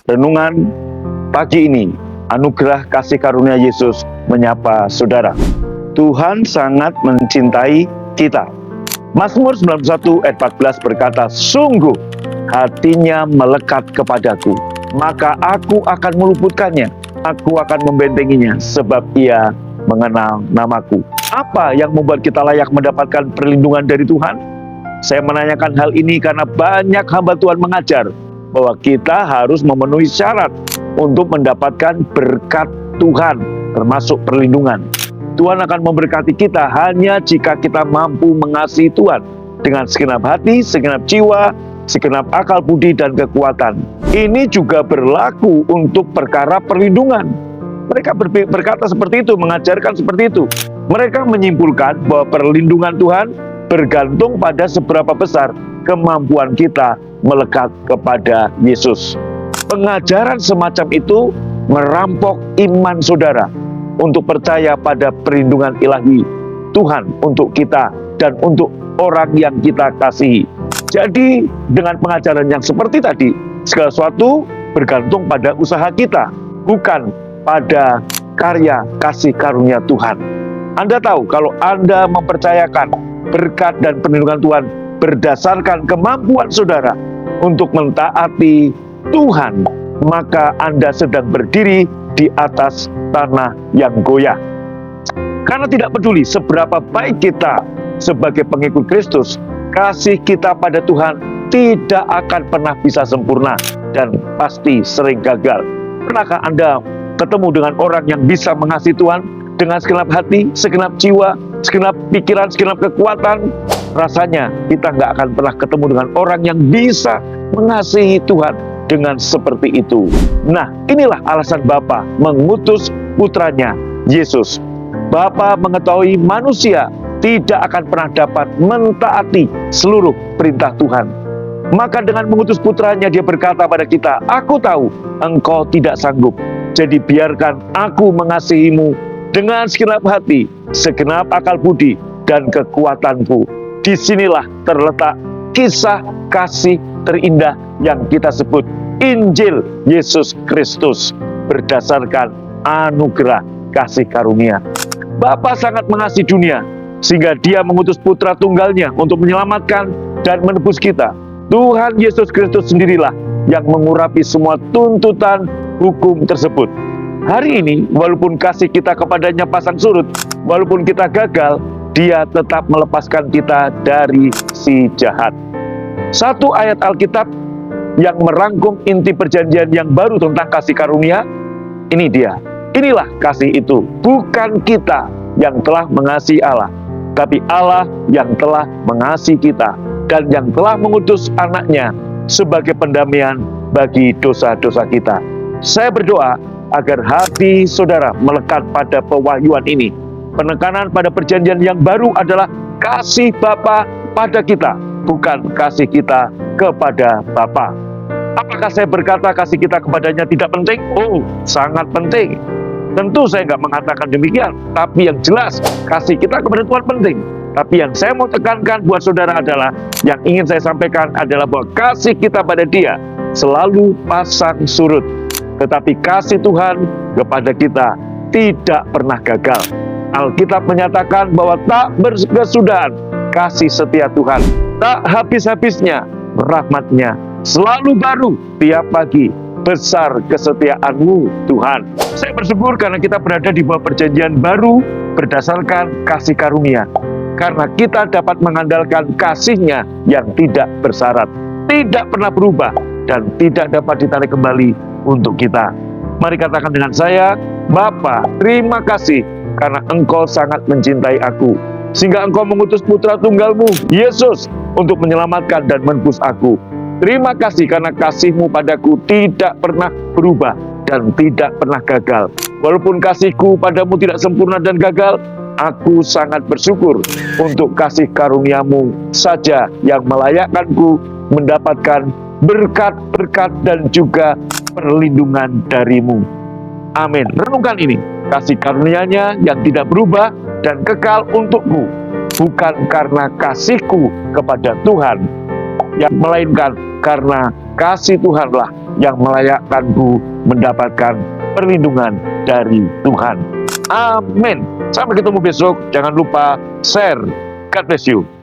Renungan pagi ini, anugerah kasih karunia Yesus menyapa saudara. Tuhan sangat mencintai kita. Mazmur 91 ayat 14 berkata, "Sungguh hatinya melekat kepadaku, maka aku akan meluputkannya, aku akan membentenginya, sebab ia mengenal namaku." Apa yang membuat kita layak mendapatkan perlindungan dari Tuhan? Saya menanyakan hal ini karena banyak hamba Tuhan mengajar bahwa kita harus memenuhi syarat untuk mendapatkan berkat Tuhan, termasuk perlindungan. Tuhan akan memberkati kita hanya jika kita mampu mengasihi Tuhan dengan segenap hati, segenap jiwa, segenap akal budi dan kekuatan. Ini juga berlaku untuk perkara perlindungan. Mereka berkata seperti itu, mengajarkan seperti itu. Mereka menyimpulkan bahwa perlindungan Tuhan bergantung pada seberapa besar kemampuan kita melekat kepada Yesus. Pengajaran semacam itu merampok iman saudara untuk percaya pada perlindungan ilahi Tuhan untuk kita dan untuk orang yang kita kasihi. Jadi dengan pengajaran yang seperti tadi, segala sesuatu bergantung pada usaha kita, bukan pada karya kasih karunia Tuhan. Anda tahu kalau Anda mempercayakan berkat dan perlindungan Tuhan berdasarkan kemampuan saudara untuk mentaati Tuhan, maka Anda sedang berdiri di atas tanah yang goyah. Karena tidak peduli seberapa baik kita sebagai pengikut Kristus, kasih kita pada Tuhan tidak akan pernah bisa sempurna dan pasti sering gagal. Pernahkah Anda ketemu dengan orang yang bisa mengasihi Tuhan dengan segenap hati, segenap jiwa, segenap pikiran, segenap kekuatan? Rasanya kita nggak akan pernah ketemu dengan orang yang bisa mengasihi Tuhan dengan seperti itu. Nah, inilah alasan Bapa mengutus putranya, Yesus. Bapa mengetahui manusia tidak akan pernah dapat mentaati seluruh perintah Tuhan. Maka dengan mengutus putranya, dia berkata pada kita, "Aku tahu engkau tidak sanggup, jadi biarkan aku mengasihimu dengan segenap hati, segenap akal budi, dan kekuatanku." Disinilah terletak kisah kasih terindah yang kita sebut Injil Yesus Kristus berdasarkan anugerah kasih karunia. Bapa sangat mengasihi dunia sehingga dia mengutus putra tunggalnya untuk menyelamatkan dan menebus kita. Tuhan Yesus Kristus sendirilah yang mengurapi semua tuntutan hukum tersebut. Hari ini, walaupun kasih kita kepadanya pasang surut, walaupun kita gagal, dia tetap melepaskan kita dari si jahat. Satu ayat Alkitab yang merangkum inti perjanjian yang baru tentang kasih karunia, ini dia. Inilah kasih itu, bukan kita yang telah mengasihi Allah, tapi Allah yang telah mengasihi kita dan yang telah mengutus anaknya sebagai pendamaian bagi dosa-dosa kita. Saya berdoa agar hati saudara melekat pada pewahyuan ini. Penekanan pada perjanjian yang baru adalah kasih Bapa pada kita, bukan kasih kita kepada Bapa. Apakah saya berkata kasih kita kepadanya tidak penting? Oh, sangat penting. Tentu saya nggak mengatakan demikian, tapi yang jelas kasih kita kepada Tuhan penting. Tapi yang saya mau tekankan buat saudara adalah, yang ingin saya sampaikan adalah bahwa kasih kita pada Dia selalu pasang surut. Tetapi kasih Tuhan kepada kita tidak pernah gagal. Alkitab menyatakan bahwa tak berkesudahan kasih setia Tuhan, tak habis-habisnya rahmat-Nya, selalu baru tiap pagi, besar kesetiaan-Mu Tuhan. Saya bersyukur karena kita berada di bawah perjanjian baru berdasarkan kasih karunia, karena kita dapat mengandalkan kasih-Nya yang tidak bersyarat, tidak pernah berubah, dan tidak dapat ditarik kembali untuk kita. Mari katakan dengan saya, "Bapa, terima kasih karena Engkau sangat mencintai aku, sehingga Engkau mengutus putra tunggal-Mu, Yesus, untuk menyelamatkan dan menebus aku. Terima kasih karena kasih-Mu padaku tidak pernah berubah dan tidak pernah gagal. Walaupun kasih-Ku padamu tidak sempurna dan gagal, aku sangat bersyukur untuk kasih karunia-Mu saja yang melayakkanku mendapatkan berkat-berkat dan juga perlindungan dari-Mu." Amin. Renungkan ini, kasih karunia-Nya yang tidak berubah dan kekal untukku, bukan karena kasihku kepada Tuhan, yang melainkan karena kasih Tuhanlah yang melayakkanku mendapatkan perlindungan dari Tuhan. Amin. Sampai ketemu besok. Jangan lupa share. God bless you.